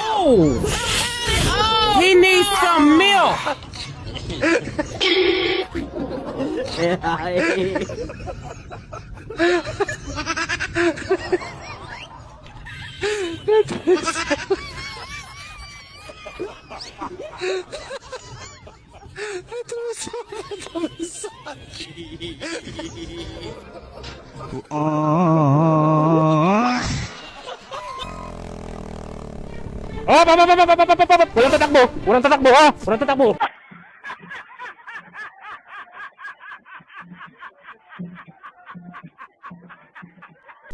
Oh! He needs some milk! Oh, walang tatakbo! Walang tatakbo, ha? Walang tatakbo!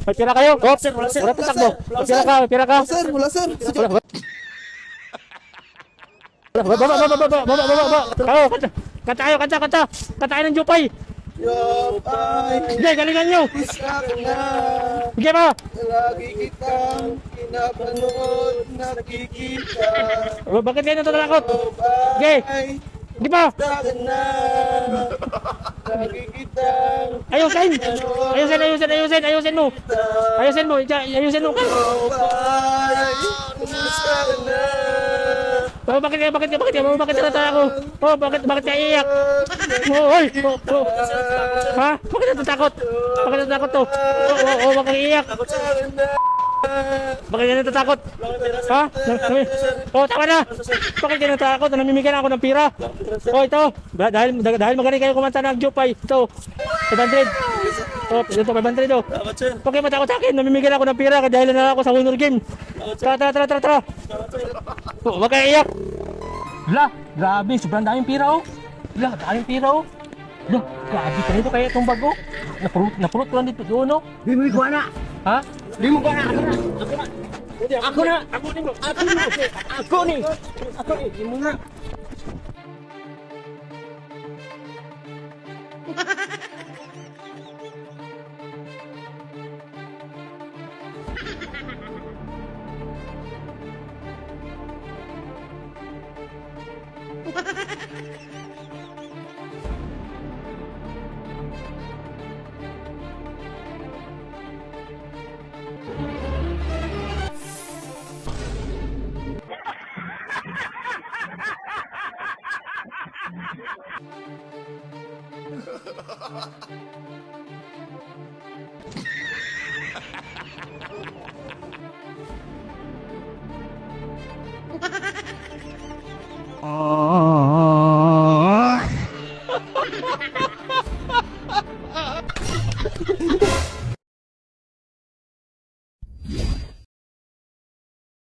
May pira kayo? Oh, sir, wala sir. Walang tatakbo. May pira ka. Sir, wala sir. Baba. Kanta kayo, kanta. Kanta kayo ng Jupay. Jopay, Sige, galingan nyo. isa ka na. Sige pa. Lagi kitang pinapanood, nakikita. Bakit kayo natatakot? Sige. Jopay, Sige pa. isa ka na. Lagi kitang Ayusin mo. Ayusin mo. Jopay, isa ka na. Oh, bakit natatakot? Oh, bakit ka iiyak? Oh, oy. Ha? Bakit natatakot? Bakit natatakot to? Oh, bakit iiyak? Bakit ka natatakot? Ha? Oh, tama na. Bakit ka natatakot? Namimigyan ako ng pira. Oh, ito. Dahil magaling kayo kumanta ng Jupay. Ito. 500. Oh, ito 500 oh. Bakit matakot sa akin? Namimigyan ako ng pira dahil na ako sa Honor Game. Tara. Oh, wag kayo iyak. Hala, grabe, sobrang daming pira oh. Hala, daming pira oh. Hala, grabe ka nito kaya itong bago. Napurot ko lang dito doon oh. Di mo ikuha na. Ha? Di mo ikuha na. Ako na. Di mo na.